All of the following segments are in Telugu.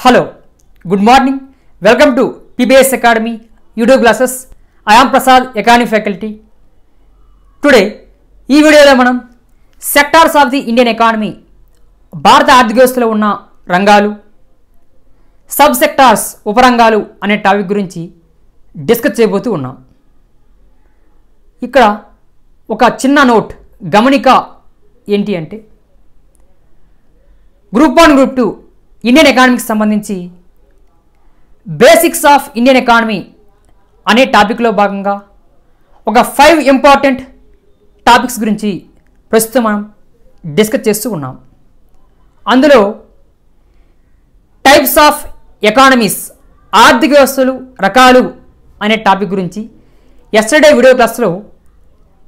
Hello, good morning. Welcome to PBS Academy YouTube classes. I am Prasad, Economy faculty. Today, ఈ వీడియోలో మనం sectors of the Indian economy భారత ఆర్థిక వ్యవస్థలో ఉన్న రంగాలు సబ్ సెక్టార్స్ ఉపరంగాలు అనే టాపిక్ గురించి డిస్కస్ చేయబోతూ ఉన్నాం. ఇక్కడ ఒక చిన్న నోట్ గమనిక ఏంటి అంటే గ్రూప్ 1 గ్రూప్ 2 ఇండియన్ ఎకానమీకి సంబంధించి బేసిక్స్ ఆఫ్ ఇండియన్ ఎకానమీ అనే టాపిక్లో భాగంగా ఒక 5 ఇంపార్టెంట్ టాపిక్స్ గురించి ప్రస్తుతం మనం డిస్కస్ చేస్తూ ఉన్నాం. అందులో టైప్స్ ఆఫ్ ఎకానమీస్ ఆర్థిక వ్యవస్థలు రకాలు అనే టాపిక్ గురించి ఎస్టర్డే వీడియో క్లాస్లో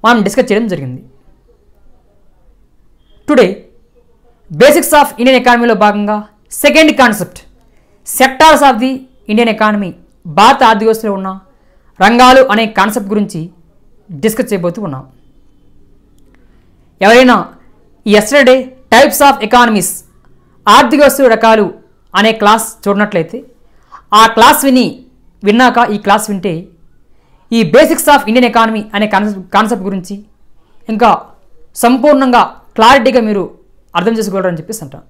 మనం డిస్కస్ చేయడం జరిగింది. టుడే బేసిక్స్ ఆఫ్ ఇండియన్ ఎకానమీలో భాగంగా second concept sectors of the Indian economy భారత ఆర్థిక వ్యవస్థలో ఉన్న రంగాలు అనే కాన్సెప్ట్ గురించి డిస్కస్ చేయబోతూ ఉన్నాం. ఎవరైనా ఎస్టర్డే టైప్స్ ఆఫ్ ఎకానమీస్ ఆర్థిక వ్యవస్థల రకాలు అనే క్లాస్ చూడనట్లయితే ఆ క్లాస్ విన్నాక ఈ క్లాస్ వింటే ఈ బేసిక్స్ ఆఫ్ ఇండియన్ ఎకానమీ అనే కాన్సెప్ట్ గురించి ఇంకా సంపూర్ణంగా క్లారిటీగా మీరు అర్థం చేసుకోగలరని చెప్పేసి అంటాను.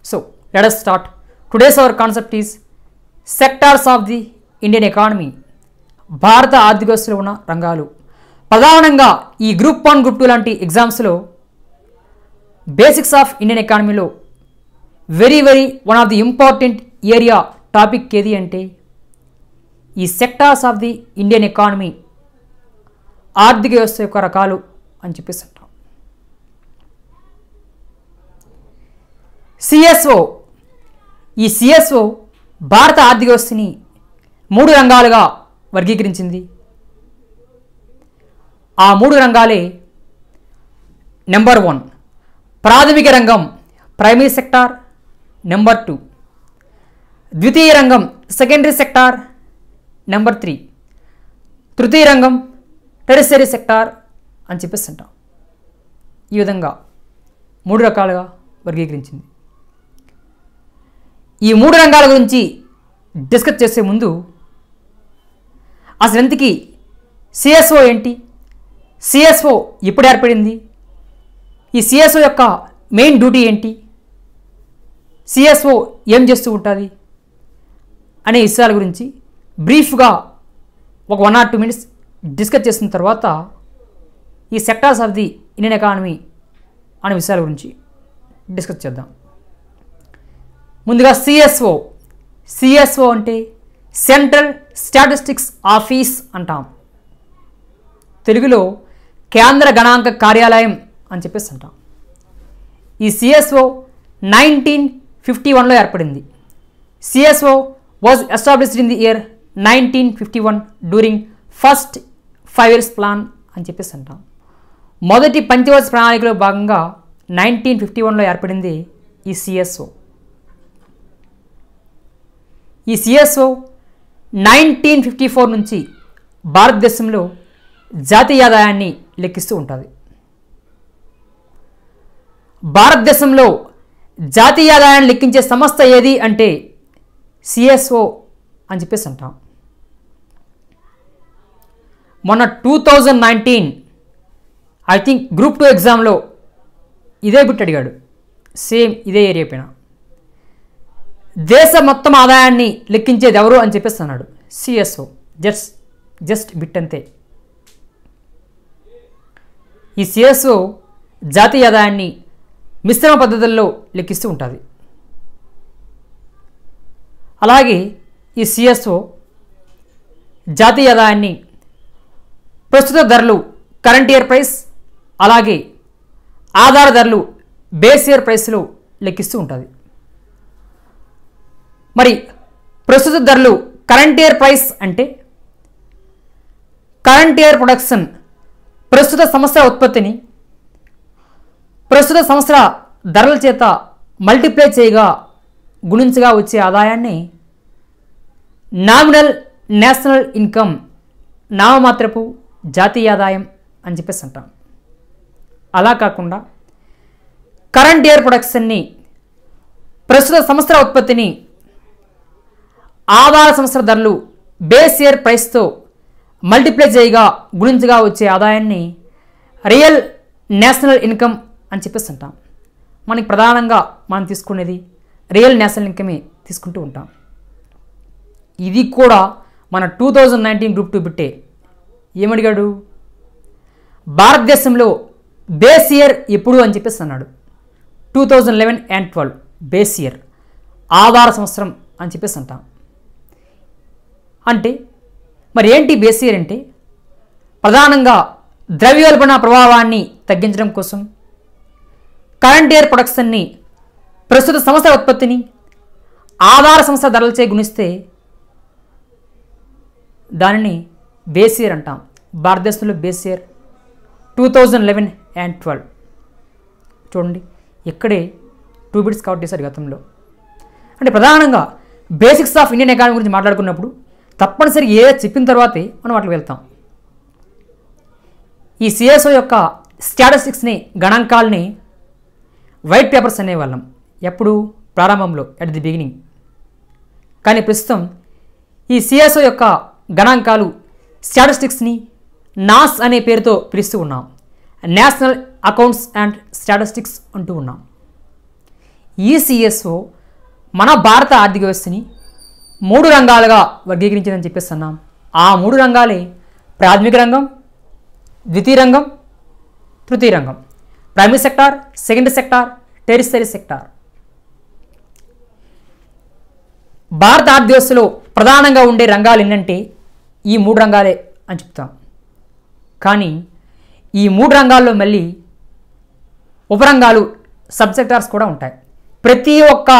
So let us start. Today's our concept is sectors of the Indian economy భారత ఆర్థిక వ్యవస్థలో ఉన్న రంగాలు. ప్రధానంగా ఈ గ్రూప్ 1 గ్రూప్ 2 లాంటి ఎగ్జామ్స్లో బేసిక్స్ ఆఫ్ ఇండియన్ ఎకానమీలో very one of the important area topic ఏది అంటే ఈ sectors of the Indian economy ఆర్థిక వ్యవస్థ యొక్క రకాలు అని చెప్పేసి అంటాం. సిఎస్ఓ ఈ సిఎస్ఓ భారత ఆర్థిక వ్యవస్థని 3 రంగాలుగా వర్గీకరించింది. ఆ 3 రంగాలే నెంబర్ 1 ప్రాథమిక రంగం ప్రైమరీ సెక్టార్, నెంబర్ 2 ద్వితీయ రంగం సెకండరీ సెక్టార్, నెంబర్ 3 తృతీయ రంగం టెరిషరీ సెక్టార్ అని చెప్పేసి అంటాం. ఈ విధంగా 3 రకాలుగా వర్గీకరించింది. ఈ 3 రంగాల గురించి డిస్కస్ చేసే ముందు అసలు ఎంతకీ సిఎస్ఓ ఏంటి, సిఎస్ఓ ఎప్పుడు ఏర్పడింది, ఈ సిఎస్ఓ యొక్క మెయిన్ డ్యూటీ ఏంటి, సిఎస్ఓ ఏం చేస్తూ ఉంటుంది అనే విషయాల గురించి బ్రీఫ్గా ఒక 1 or 2 minutes డిస్కస్ చేసిన తర్వాత ఈ sectors of the Indian economy అనే విషయాల గురించి డిస్కస్ చేద్దాం. ముందుగా సిఎస్ఓ అంటే సెంట్రల్ స్టాటిస్టిక్స్ ఆఫీస్ అంటాం. తెలుగులో కేంద్ర గణాంక కార్యాలయం అని చెప్పేసి అంటాం. ఈ సిఎస్ఓ 1951లో ఏర్పడింది. CSO was established in the year 1951 during first 5 years plan అని చెప్పేసి అంటాం. మొదటి పంచవర్ష ప్రణాళికలో భాగంగా 1951లో ఏర్పడింది ఈ సిఎస్ఓ. ఈ సిఎస్ఓ 1954 నుంచి భారతదేశంలో జాతీయ ఆదాయాన్ని లెక్కిస్తూ ఉంటుంది. భారతదేశంలో జాతీయ ఆదాయాన్ని లెక్కించే సంస్థ ఏది అంటే సిఎస్ఓ అని చెప్పేసి అంటాం. మొన్న 2019 ఐ థింక్ గ్రూప్ 2 ఎగ్జామ్లో ఇదే బిట్ అడిగాడు, సేమ్ ఇదే ఏరియా పైన. దేశ మొత్తం ఆదాయాన్ని లెక్కించేది ఎవరు అని చెప్పేసి అన్నాడు. సిఎస్ఓ జస్ట్ బిట్ అంతే. ఈ సిఎస్ఓ జాతీయ ఆదాయాన్ని మిశ్రమ పద్ధతుల్లో లెక్కిస్తూ ఉంటుంది. అలాగే ఈ సిఎస్ఓ జాతీయ ఆదాయాన్ని ప్రస్తుత ధరలు కరెంట్ ఇయర్ ప్రైస్, అలాగే ఆధార ధరలు బేస్ ఇయర్ ప్రైస్లో లెక్కిస్తూ ఉంటుంది. మరి ప్రస్తుత ధరలు కరెంట్ ఇయర్ ప్రైస్ అంటే కరెంట్ ఇయర్ ప్రొడక్షన్ ప్రస్తుత సంవత్సర ఉత్పత్తిని ప్రస్తుత సంవత్సర ధరల చేత మల్టిప్లై చేయగా గుణించగా వచ్చే ఆదాయాన్ని నామినల్ నేషనల్ ఇన్కమ్ నామమాత్రపు జాతీయ ఆదాయం అని చెప్పేసి అంటాం. అలా కాకుండా కరెంట్ ఇయర్ ప్రొడక్షన్ని ప్రస్తుత సంవత్సర ఉత్పత్తిని ఆధార సంవత్సర ధరలు బేస్ ఇయర్ ప్రైస్తో మల్టిప్లై చేయగా గుణించగా వచ్చే ఆదాయాన్ని రియల్ నేషనల్ ఇన్కమ్ అని చెప్పేసి అంటాం. మనకి ప్రధానంగా మనం తీసుకునేది రియల్ నేషనల్ ఇన్కమే తీసుకుంటూ ఉంటాం. ఇది కూడా మన 2019 గ్రూప్ 2 బిట్టే ఏమడిగాడు, భారతదేశంలో బేస్ ఇయర్ ఎప్పుడు అని చెప్పేసి అన్నాడు. 2011 and 12 బేస్ ఇయర్, ఆధార సంవత్సరం అని చెప్పేసి అంటాం. అంటే మరి ఏంటి బేస్ ఇయర్ అంటే, ప్రధానంగా ద్రవ్యోల్బణ ప్రభావాన్ని తగ్గించడం కోసం కరెంట్ ఇయర్ ప్రొడక్షన్ని ప్రస్తుత సంవత్సర ఉత్పత్తిని ఆధార సంవత్సర ధరలచే గుణిస్తే దానిని బేస్ ఇయర్ అంటాం. భారతదేశంలో బేస్ ఇయర్ 2011 and 12. చూడండి, ఇక్కడే 2 బిట్స్ కవర్ చేశారు గతంలో. అంటే ప్రధానంగా బేసిక్స్ ఆఫ్ ఇండియన్ ఎకానమీ గురించి మాట్లాడుకున్నప్పుడు తప్పనిసరి ఏ చెప్పిన తర్వాతే మనం వాటికి వెళ్తాం. ఈ సిఎస్ఓ యొక్క స్టాటిస్టిక్స్ని, గణాంకాలని వైట్ పేపర్స్ అనేవాళ్ళం ఎప్పుడు, ప్రారంభంలో, అట్ ది బిగినింగ్. కానీ ప్రస్తుతం ఈ సిఎస్ఓ యొక్క గణాంకాలు, స్టాటిస్టిక్స్ని నాస్ అనే పేరుతో పిలుస్తూ ఉన్నాం. నేషనల్ అకౌంట్స్ అండ్ స్టాటిస్టిక్స్ అంటూ ఉన్నాం. ఈ సిఎస్ఓ మన భారత ఆర్థిక వ్యవస్థని 3 రంగాలుగా వర్గీకరించిందని చెప్పేస్తున్నాం. ఆ 3 రంగాలే ప్రాథమిక రంగం, ద్వితీయ రంగం, తృతీయ రంగం. Primary sector, secondary sector, tertiary sector. భారత ఆర్థిక వ్యవస్థలో ప్రధానంగా ఉండే రంగాలు ఏంటంటే ఈ 3 రంగాలే అని చెప్తాం. కానీ ఈ 3 రంగాల్లో మళ్ళీ ఉపరంగాలు, సబ్ సెక్టార్స్ కూడా ఉంటాయి. ప్రతి ఒక్క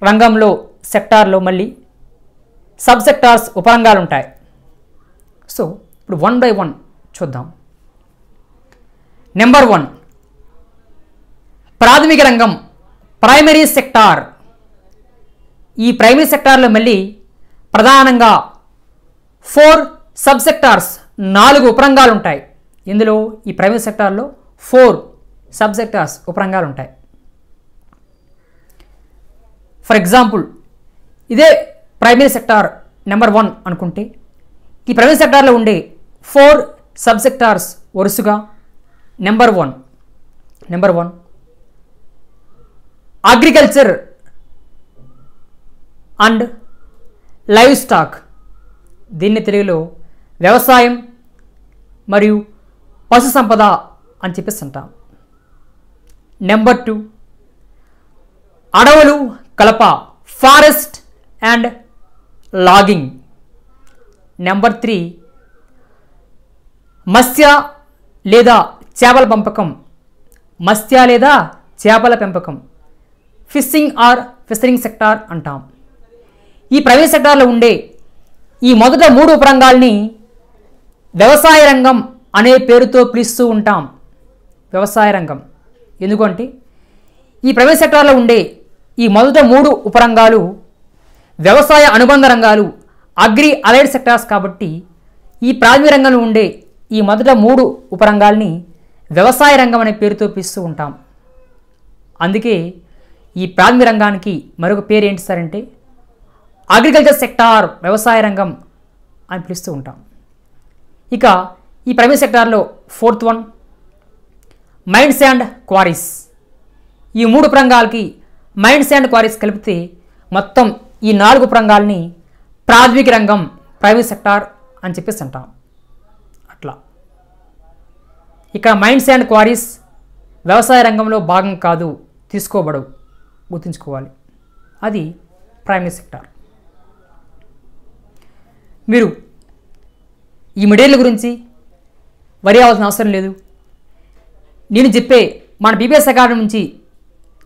రంగంలో, సెక్టార్లో మళ్ళీ సబ్ సెక్టార్స్, ఉపరంగాలు ఉంటాయి. సో ఇప్పుడు 1 by 1 చూద్దాం. నెంబర్ 1, ప్రాథమిక రంగం, ప్రైమరీ సెక్టార్. ఈ ప్రైమరీ సెక్టార్లో మళ్ళీ ప్రధానంగా 4 సబ్ సెక్టార్స్, 4 ఉపరంగాలు ఉంటాయి. ఇందులో ఈ ప్రైమరీ సెక్టార్లో 4 సబ్ సెక్టార్స్, ఉపరంగాలు ఉంటాయి. ఫర్ ఎగ్జాంపుల్, ఇదే ప్రైమరీ సెక్టార్ నెంబర్ 1 అనుకుంటే ఈ ప్రైమరీ సెక్టార్లో ఉండే 4 సబ్ సెక్టార్స్ వరుసగా number 1 agriculture and live stock. దీన్ని తెలుగులో వ్యవసాయం మరియు పశు సంపద అని చెప్పేసి అంటాం. నెంబర్ 2 అడవులు, కలప, ఫారెస్ట్ అండ్ లాగింగ్. నెంబర్ 3 మత్స్య లేదా చేపల పెంపకం, మత్స్య లేదా చేపల పెంపకం, ఫిషింగ్ ఆర్ ఫిషరింగ్ సెక్టార్ అంటాం. ఈ ప్రైవేట్ సెక్టార్లో ఉండే ఈ మొదట 3 ఉపరంగాల్ని వ్యవసాయ రంగం అనే పేరుతో పిలుస్తూ ఉంటాం. వ్యవసాయ రంగం ఎందుకంటే ఈ ప్రైవేట్ సెక్టార్లో ఉండే ఈ మొదట 3 ఉపరంగాలు వ్యవసాయ అనుబంధ రంగాలు, అగ్రి అలైడ్ సెక్టార్స్. కాబట్టి ఈ ప్రాథమిక రంగంలో ఉండే ఈ మొదట 3 ఉపరంగాల్ని వ్యవసాయ రంగం అనే పేరుతో పిలుస్తూ ఉంటాం. అందుకే ఈ ప్రాథమిక రంగానికి మరొక పేరు ఏంటి సార్ అంటే అగ్రికల్చర్ సెక్టార్, వ్యవసాయ రంగం అని పిలుస్తూ ఉంటాం. ఇక ఈ ప్రైమరీ సెక్టార్లో 4th one mines and queries. ఈ 3 ఉపరంగాలకి మైన్స్ అండ్ క్వారీస్ కలిపితే మొత్తం ఈ 4 ఉపరంగాల్ని ప్రాథమిక రంగం, ప్రైమరీ సెక్టార్ అని చెప్పేసి అంటాం. అట్లా ఇక్కడ మైన్స్ అండ్ క్వారీస్ వ్యవసాయ రంగంలో భాగం కాదు, తీసుకోబడవు, గుర్తుంచుకోవాలి. అది ప్రైమరీ సెక్టార్. మీరు ఈ మెటీరియల్ గురించి వరి అవ్వాల్సిన అవసరం లేదు. నేను చెప్పే మన పీబీఎస్ అకాడమీ నుంచి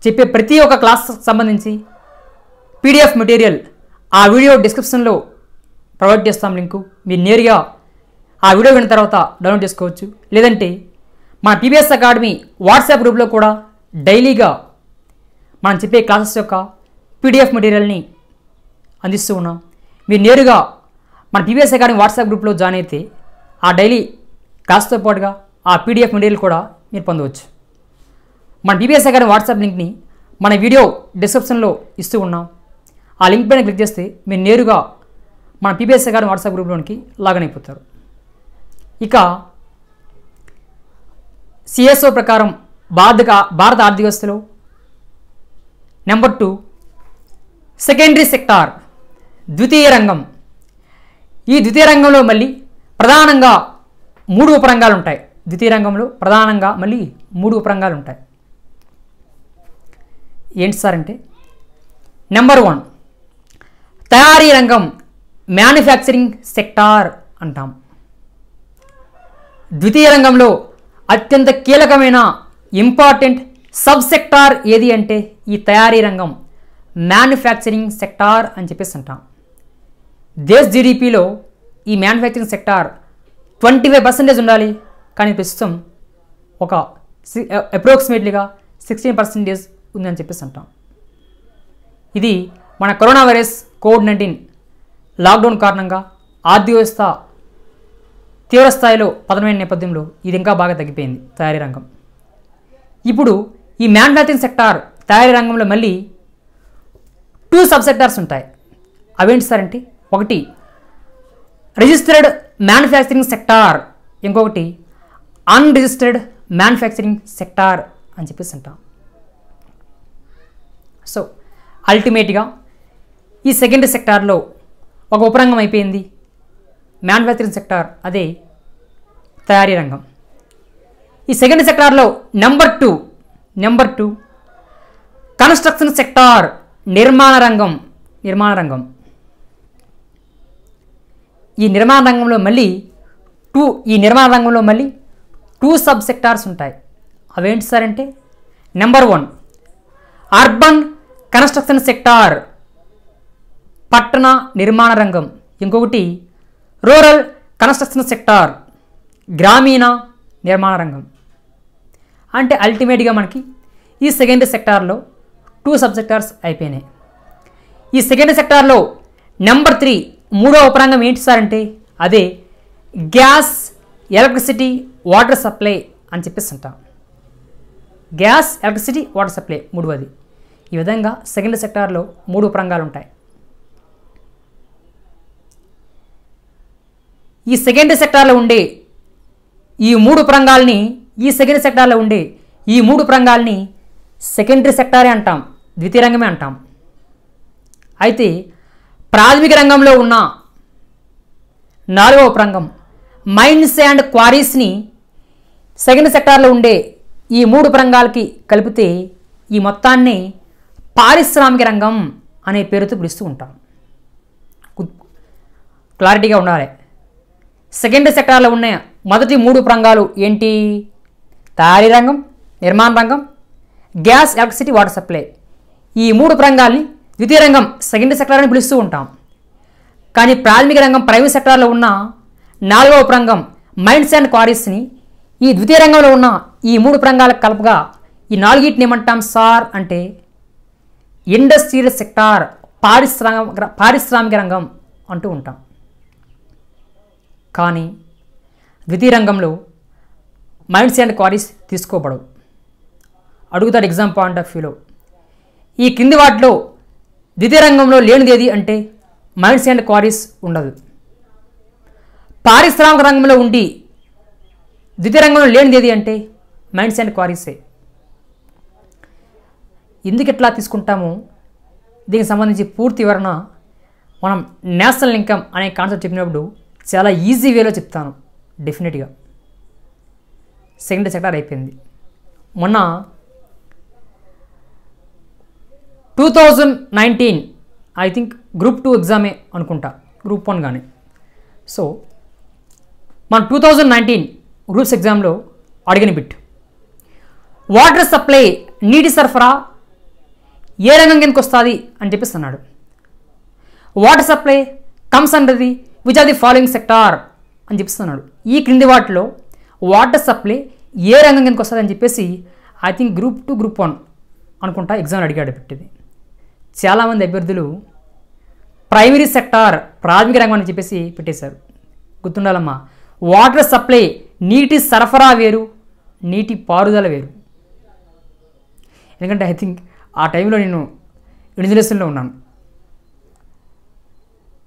చెప్పే ప్రతి ఒక్క క్లాస్ సంబంధించి పీడిఎఫ్ మెటీరియల్ ఆ వీడియో డిస్క్రిప్షన్లో ప్రొవైడ్ చేస్తాం లింకు. మీరు నేరుగా ఆ వీడియో విన్న తర్వాత డౌన్లోడ్ చేసుకోవచ్చు. లేదంటే మన పీబీఎస్ అకాడమీ వాట్సాప్ గ్రూప్లో కూడా డైలీగా మనం చెప్పే క్లాసెస్ యొక్క పీడిఎఫ్ మెటీరియల్ని అందిస్తూ ఉన్నాం. మీరు నేరుగా మన పీబీఎస్ అకాడమీ వాట్సాప్ గ్రూప్లో జాయిన్ అయితే ఆ డైలీ క్లాస్తో పాటుగా ఆ పీడిఎఫ్ మెటీరియల్ కూడా మీరు పొందవచ్చు. మన పీబీఎస్ అకాడమీ వాట్సాప్ లింక్ని మన వీడియో డిస్క్రిప్షన్లో ఇస్తూ ఉన్నాం. ఆ లింక్ పైన క్లిక్ చేస్తే మీరు నేరుగా మన పీపీఎస్ అకాడమీ వాట్సాప్ గ్రూప్లోనికి లాగిన్ అయిపోతారు. ఇక సిఎస్ఓ ప్రకారం భారత ఆర్థిక వ్యవస్థలో నెంబర్ 2 సెకండరీ సెక్టార్, ద్వితీయ రంగం. ఈ ద్వితీయ రంగంలో మళ్ళీ ప్రధానంగా 3 ఉపరంగాలు ఉంటాయి. ద్వితీయ రంగంలో ప్రధానంగా మళ్ళీ 3 ఉపరంగాలు ఉంటాయి. ఏంటి సార్ అంటే, నెంబర్ 1 తయారీ రంగం, మ్యానుఫ్యాక్చరింగ్ సెక్టార్ అంటాం. ద్వితీయ రంగంలో అత్యంత కీలకమైన ఇంపార్టెంట్ సబ్ సెక్టార్ ఏది అంటే ఈ తయారీ రంగం, మ్యానుఫ్యాక్చరింగ్ సెక్టార్ అని చెప్పేసి అంటాం. దేశ జీడిపిలో ఈ మ్యానుఫ్యాక్చరింగ్ సెక్టార్ 25% ఉండాలి, కానీ ప్రస్తుతం ఒక అప్రాక్సిమేట్లీగా 16% ఉందని చెప్పేసి అంటాం. ఇది మన కరోనా వైరస్ కోవిడ్-19 లాక్డౌన్ కారణంగా ఆర్థిక వ్యవస్థ తీవ్రస్థాయిలో పతనమైన నేపథ్యంలో ఇది ఇంకా బాగా తగ్గిపోయింది తయారీ రంగం. ఇప్పుడు ఈ మ్యానుఫ్యాక్చరింగ్ సెక్టార్ తయారీ రంగంలో మళ్ళీ 2 సబ్ సెక్టార్స్ ఉంటాయి. అవేంటి సార్ అంటే, ఒకటి రిజిస్టర్డ్ మ్యానుఫ్యాక్చరింగ్ సెక్టార్, ఇంకొకటి అన్రిజిస్టర్డ్ మ్యానుఫ్యాక్చరింగ్ సెక్టార్ అని చెప్పేసి అంటాం. సో అల్టిమేట్గా ఈ సెకండరీ సెక్టార్లో ఒక ఉపరంగం అయిపోయింది మ్యానుఫ్యాక్చరింగ్ సెక్టార్, అదే తయారీ రంగం. ఈ సెకండరీ సెక్టార్లో నెంబర్ 2 కన్స్ట్రక్షన్ సెక్టార్, నిర్మాణ రంగం. ఈ నిర్మాణ రంగంలో మళ్ళీ 2 సబ్ సెక్టార్స్ ఉంటాయి. అవేంటి సార్ అంటే, నెంబర్ 1 అర్బన్ కన్స్ట్రక్షన్ సెక్టార్, పట్టణ నిర్మాణ రంగం. ఇంకొకటి రూరల్ కన్స్ట్రక్షన్ సెక్టార్, గ్రామీణ నిర్మాణ రంగం. అంటే అల్టిమేట్గా మనకి ఈ సెకండరీ సెక్టార్లో 2 సబ్ సెక్టార్స్ అయిపోయినాయి. ఈ సెకండరీ సెక్టార్లో నెంబర్ 3 మూడో ఉపరంగం ఏంటి సార్ అంటే, అదే గ్యాస్, ఎలక్ట్రిసిటీ, వాటర్ సప్లై అని చెప్పేసి అంటాం. గ్యాస్, ఎలక్ట్రిసిటీ, వాటర్ సప్లై మూడవది. ఈ విధంగా సెకండరీ సెక్టార్లో 3 ఉపరంగాలు ఉంటాయి. ఈ సెకండరీ సెక్టార్లో ఉండే ఈ 3 ఉపరంగాల్ని సెకండరీ సెక్టారే అంటాం, ద్వితీయ రంగమే అంటాం. అయితే ప్రాథమిక రంగంలో ఉన్న 4వ ఉపరంగం మైన్స్ అండ్ క్వారీస్ని సెకండరీ సెక్టార్లో ఉండే ఈ 3 ఉపరంగాలకి కలిపితే ఈ మొత్తాన్ని పారిశ్రామిక రంగం అనే పేరుతో పిలుస్తూ ఉంటాం. క్లారిటీగా ఉండాలి. సెకండరీ సెక్టార్లో ఉన్న మొదటి 3 ఉపరంగాలు ఏంటి? తయారీ రంగం, నిర్మాణ రంగం, గ్యాస్, ఎలక్ట్రిసిటీ, వాటర్ సప్లై. ఈ 3 ఉపరంగాల్ని ద్వితీయ రంగం, సెకండరీ సెక్టార్ అని పిలుస్తూ ఉంటాం. కానీ ప్రాథమిక రంగం, ప్రైమరీ సెక్టార్లో ఉన్న 4వ ఉపరంగం మైన్స్ అండ్ క్వారీస్ని ఈ ద్వితీయ రంగంలో ఉన్న ఈ 3 ఉపరంగాలకు కలపగా ఈ 4గిటిని ఏమంటాం సార్ అంటే ఇండస్ట్రియల్ సెక్టార్, పారిశ్రామిక రంగం అంటూ ఉంటాం. కానీ ద్వితీయ రంగంలో మైన్స్ అండ్ క్వారీస్ తీసుకోబడవు. అడుగుతాడు ఎగ్జామ్ పాయింట్ ఆఫ్ వ్యూలో, ఈ కింది వాటిలో ద్వితీయ రంగంలో లేనిది ఏది అంటే మైన్స్ అండ్ క్వారీస్ ఉండదు. పారిశ్రామిక రంగంలో ఉండి ద్వితీయ రంగంలో లేనిది ఏది అంటే మైన్స్ అండ్ క్వారీసే. ఎందుకు ఎట్లా తీసుకుంటామో దీనికి సంబంధించి పూర్తి వివరణ మనం నేషనల్ ఇన్కమ్ అనే కాన్సెప్ట్ చెప్పినప్పుడు చాలా ఈజీ వేలో చెప్తాను. డెఫినెట్గా సెకండరీ సెక్టార్ అయిపోయింది. మొన్న 2019 ఐ థింక్ గ్రూప్ 2 ఎగ్జామే అనుకుంటా, గ్రూప్ 1 కానీ. సో మన 2019 గ్రూప్స్ ఎగ్జామ్లో అడిగిన బిట్, వాటర్ సప్లై, నీటి సరఫరా ఏ రంగం కిందకి వస్తుంది అని చెప్పేసి అన్నాడు. Water supply comes under the which are the following sector అని చెప్పిస్తున్నాడు. ఈ క్రింది వాటిలో వాటర్ సప్లై ఏ రంగం కిందకి వస్తుంది అని చెప్పేసి ఐ థింక్ గ్రూప్ 2 గ్రూప్ 1 అనుకుంటా ఎగ్జామ్ అడిగాడు పెట్టింది. చాలామంది అభ్యర్థులు ప్రైమరీ సెక్టార్, ప్రాథమిక రంగం అని చెప్పేసి పెట్టేశారు. గుర్తుండాలమ్మా, వాటర్ సప్లై నీటి సరఫరా వేరు, నీటి పారుదల వేరు. ఎందుకంటే ఐ థింక్ ఆ టైంలో నేను ఇంజనీర్స్లో ఉన్నాను.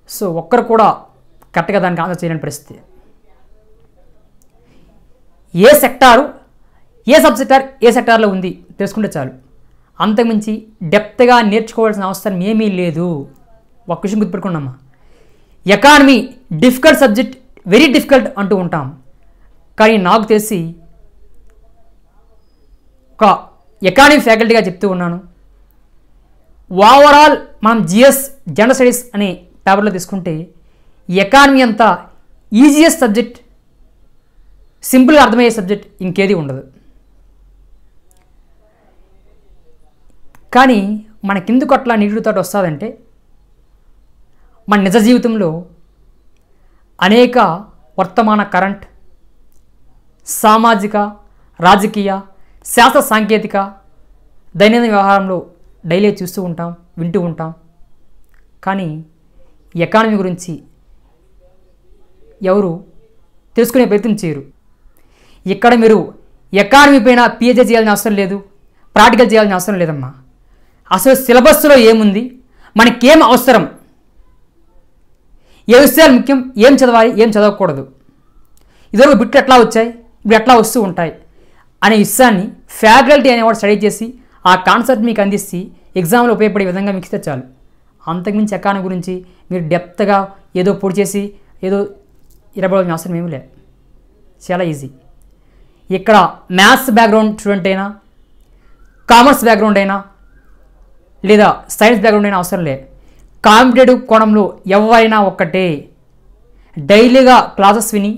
సో ఒక్కరు కూడా కరెక్ట్గా దానికి ఆన్సర్ చేయలేని పరిస్థితి. ఏ సెక్టారు ఏ సబ్సెక్టార్ ఏ సెక్టార్లో ఉంది తెలుసుకుంటే చాలు. అంతకుమించి డెప్త్గా నేర్చుకోవాల్సిన అవసరం ఏమీ లేదు. ఒక విషయం గుర్తుపెట్టుకున్నామా, economy difficult subject, very difficult అంటూ ఉంటాం. కానీ నాకు తెలిసి ఒక ఎకానమీ ఫ్యాకల్టీగా చెప్తూ ఉన్నాను, ఓవరాల్ మనం జిఎస్ జనరల్ స్టడీస్ అనే పేపర్లో తీసుకుంటే ఎకానమీ అంతా ఈజియెస్ట్ సబ్జెక్ట్, సింపుల్గా అర్థమయ్యే సబ్జెక్ట్ ఇంకేది ఉండదు. కానీ మనకెందుకు అట్లా నెగిటివ్ థాట్ వస్తుందంటే, మన నిజ జీవితంలో అనేక వర్తమాన కరెంట్, సామాజిక, రాజకీయ, శాస్త్ర సాంకేతిక, దైనందిన వ్యవహారంలో డైలీ చూస్తూ ఉంటాం, వింటూ ఉంటాం. కానీ ఎకానమీ గురించి ఎవరు తెలుసుకునే ప్రయత్నం చేయరు. ఇక్కడ మీరు ఎకానమీ పైన పిహెచ్డీ చేయాల్సిన అవసరం లేదు, ప్రాక్టికల్ చేయాల్సిన అవసరం లేదమ్మా. అసలు సిలబస్లో ఏముంది, మనకేం అవసరం, ఏ విషయాలు ముఖ్యం, ఏం చదవాలి, ఏం చదవకూడదు, ఇదివరకు బిట్లు ఎట్లా వచ్చాయి, ఇప్పుడు ఎట్లా వస్తూ ఉంటాయి అనే విషయాన్ని ఫ్యాకల్టీ అనేవాడు స్టడీ చేసి ఆ కాన్సెప్ట్ మీకు అందిస్తే ఎగ్జామ్లో ఉపయోగపడే విధంగా మీకు ఇస్తే చాలు. అంతకుమించి ఎకానమీ గురించి మీరు డెప్త్గా ఏదో పొడి చేసి ఏదో ఇరవై అవసరం ఏమీ లేదు. చాలా ఈజీ. ఇక్కడ మ్యాథ్స్ బ్యాక్గ్రౌండ్ స్టూడెంట్ అయినా, కామర్స్ బ్యాక్గ్రౌండ్ అయినా, లేదా సైన్స్ బ్యాక్గ్రౌండ్ అయినా అవసరం లేదు. కాంపిటేటివ్ కోణంలో ఎవరైనా ఒక్కటే డైలీగా క్లాసెస్ విని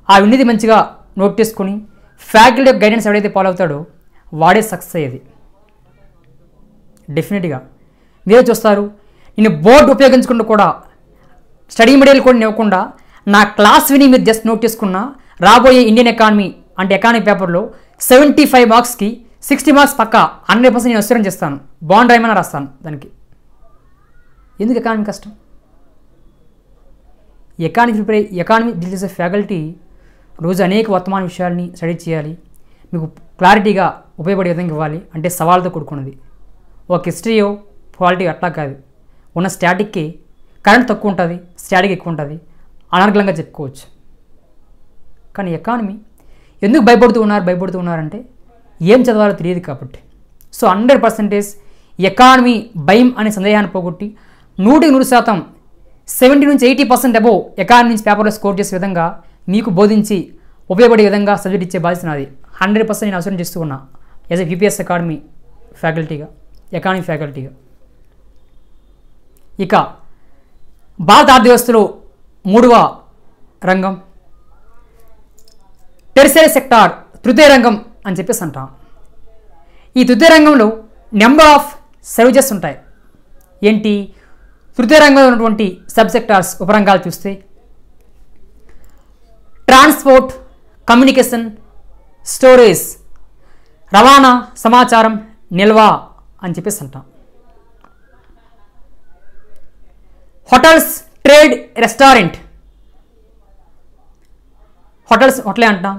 ఆ విన్నది మంచిగా నోట్ చేసుకుని ఫ్యాకల్టీ గైడెన్స్ ఎవడైతే ఫాలో అవుతాడో వాడే సక్సెస్ అయ్యేది. డెఫినెట్గా మీరే చూస్తారు, నేను బోర్డు ఉపయోగించుకుంటూ కూడా స్టడీ మెటీరియల్ కూడా ఇవ్వకుండా నా క్లాస్ విని మీరు జస్ట్ నోట్ చేసుకున్న రాబోయే ఇండియన్ ఎకానమీ అంటే ఎకానమీ పేపర్లో 75 మార్క్స్కి 60 మార్క్స్ పక్క 100% నేను అస్యూరెన్స్ చేస్తాను. బాండ్ రాయమని రాస్తాను దానికి. ఎందుకు ఎకానమీ కష్టం? ఎకానమీ డీల్ చేసే ఫ్యాకల్టీ రోజు అనేక వర్తమాన విషయాల్ని స్టడీ చేయాలి, మీకు క్లారిటీగా ఉపయోగపడే విధంగా ఇవ్వాలి. అంటే సవాళ్ళతో కూడుకున్నది. ఒక హిస్టరీయో క్వాలిటీ అట్లా కాదు. ఉన్న స్టాటిక్కి కరెంట్ తక్కువ ఉంటుంది, స్టాటిక్ ఎక్కువ ఉంటుంది, అనర్గళంగా చెప్పుకోవచ్చు. కానీ ఎకానమీ ఎందుకు భయపడుతూ ఉన్నారంటే ఏం చదవాలో తెలియదు కాబట్టి. సో 100% ఎకానమీ భయం అనే సందేహాన్ని పోగొట్టి 100% 70 నుంచి 80% అబోవ్ ఎకానమీ నుంచి పేపర్లో స్కోర్ చేసే విధంగా మీకు బోధించి ఉపయోగపడే విధంగా సబ్జెక్ట్ ఇచ్చే బాధ్యత నాది. 100% నేను అవసరం చేస్తూ ఉన్నా యాజ్ ఎ యూపీఎస్ అకాడమీ ఫ్యాకల్టీగా, ఎకానమీ ఫ్యాకల్టీగా. ఇక భారత ఆర్థిక వ్యవస్థలో 3వ రంగం టెర్షియరీ సెక్టార్, తృతీయ రంగం అని చెప్పేసి అంటాం. ఈ తృతీయ రంగంలో నెంబర్ ఆఫ్ సర్వీసెస్ ఉంటాయి. ఏంటి తృతీయ రంగంలో ఉన్నటువంటి సబ్ సెక్టార్స్, ఉపరంగాలు చూస్తే ట్రాన్స్పోర్ట్, కమ్యూనికేషన్, స్టోరేజ్, రవాణా, సమాచారం, నిల్వ అని చెప్పేసి అంటాం. Hotels, trade, restaurant. హోటలే అంటాం,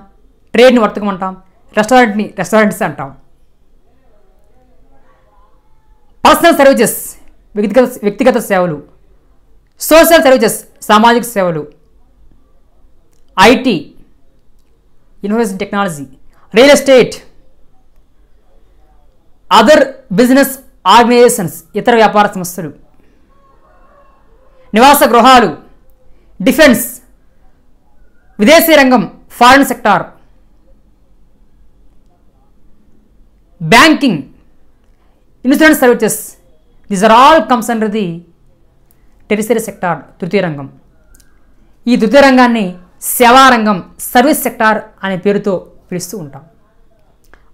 ట్రేడ్ని వర్తకం అంటాం, రెస్టారెంట్ని రెస్టారెంట్స్ అంటాం. పర్సనల్ సర్వీసెస్, వ్యక్తిగత సేవలు. సోషల్ సర్వీసెస్, సామాజిక సేవలు. IT, information technology, real estate, other business organizations, ఇతర వ్యాపార సంస్థలు, నివాస గృహాలు, డిఫెన్స్, విదేశీ రంగం, foreign sector, banking, insurance services. These are all comes under the tertiary sector, తృతీయ రంగం. ఈ తృతీయ రంగాన్ని సేవా రంగం, సర్వీస్ సెక్టార్ అనే పేరుతో పిలుస్తూ ఉంటాం.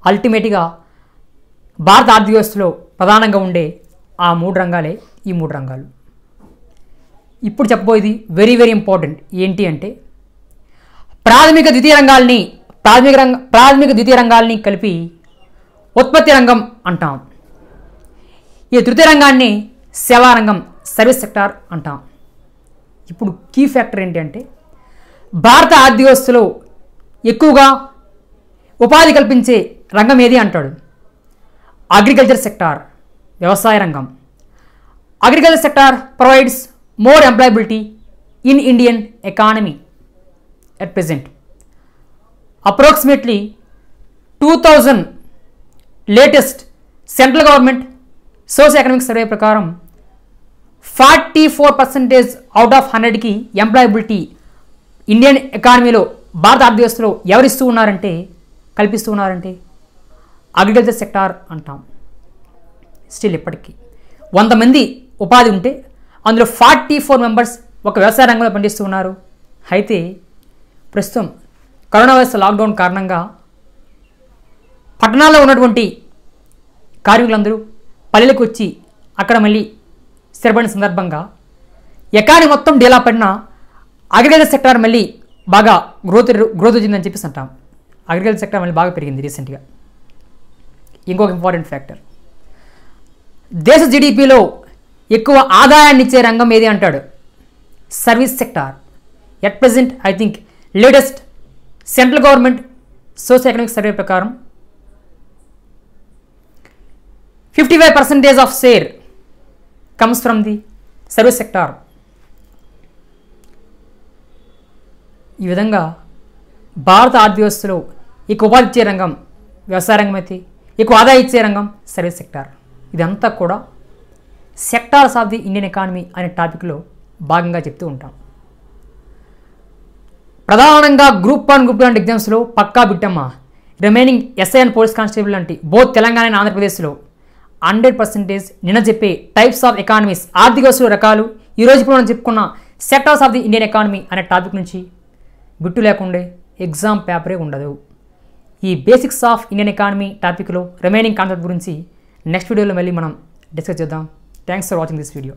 అల్టిమేట్గా భారత ఆర్థిక వ్యవస్థలో ప్రధానంగా ఉండే ఆ 3 రంగాలే ఈ 3 రంగాలు. ఇప్పుడు చెప్పబోయేది వెరీ వెరీ ఇంపార్టెంట్. ఏంటి అంటే ప్రాథమిక ద్వితీయ రంగాల్ని కలిపి ఉత్పత్తి రంగం అంటాం. ఈ తృతీయ రంగాన్ని సేవా రంగం, సర్వీస్ సెక్టార్ అంటాం. ఇప్పుడు కీ ఫ్యాక్టర్ ఏంటి అంటే భారత ఆర్థిక వ్యవస్థలో ఎక్కువగా ఉపాధి కల్పించే రంగం ఏది అంటాడు. అగ్రికల్చర్ సెక్టార్, వ్యవసాయ రంగం. Agriculture sector provides more employability in Indian economy at present. Approximately 2000 latest central government social economic survey ప్రకారం 44% అవుట్ ఆఫ్ 100కి ఎంప్లాయబిలిటీ ఇండియన్ ఎకానమీలో భారత ఆర్థిక ఎవరిస్తూ ఉన్నారంటే కల్పిస్తూ ఉన్నారంటే అగ్రికల్చర్ సెక్టార్ అంటాం. స్టిల్ ఇప్పటికీ 100 మంది ఉపాధి ఉంటే అందులో 44 మెంబర్స్ ఒక వ్యవసాయ రంగంలో పనిచేస్తూ ఉన్నారు. అయితే ప్రస్తుతం కరోనా వైరస్ లాక్డౌన్ కారణంగా పట్టణాల్లో ఉన్నటువంటి కార్మికులందరూ పల్లెలకు వచ్చి అక్కడ మళ్ళీ స్థిరపడిన సందర్భంగా ఎకానమీ మొత్తం డీలా పడిన అగ్రికల్చర్ సెక్టార్ మళ్ళీ బాగా గ్రోత్ వచ్చిందని చెప్పేసి అంటాం. అగ్రికల్చర్ సెక్టార్ మళ్ళీ బాగా పెరిగింది రీసెంట్గా. ఇంకొక ఇంపార్టెంట్ ఫ్యాక్టర్, దేశ జీడిపిలో ఎక్కువ ఆదాయాన్ని ఇచ్చే రంగం ఏది అంటాడు? Service sector. At present I think latest central government social economic survey ప్రకారం 55% of share comes from the service sector. ఈ విధంగా భారత ఆర్థిక వ్యవస్థలో ఎక్కువ ఉపాధి ఇచ్చే రంగం వ్యవసాయ రంగం అయితే ఎక్కువ ఆదాయం ఇచ్చే రంగం సర్వీస్ సెక్టార్. ఇదంతా కూడా sectors of the Indian economy అనే టాపిక్లో భాగంగా చెప్తూ ఉంటాం. ప్రధానంగా గ్రూప్ 1 గ్రూప్ 2 ఎగ్జామ్స్లో పక్కా బిట్టమ్మ remaining SI and police constable లాంటి బోత్ తెలంగాణ అండ్ ఆంధ్రప్రదేశ్లో 100% నిన్న చెప్పే టైప్స్ ఆఫ్ ఎకానమీస్ ఆర్థిక వ్యవస్థల రకాలు ఈరోజు ఇప్పుడు మనం చెప్పుకున్న sectors of the Indian economy అనే టాపిక్ నుంచి బిట్టు లేకుండా ఎగ్జామ్ పేపరే ఉండదు. ఈ బేసిక్స్ ఆఫ్ ఇండియన్ ఎకానమీ టాపిక్లో రిమైనింగ్ కాన్సెప్ట్ గురించి నెక్స్ట్ వీడియోలో మళ్ళీ మనం డిస్కస్ చేద్దాం. Thanks for watching this video.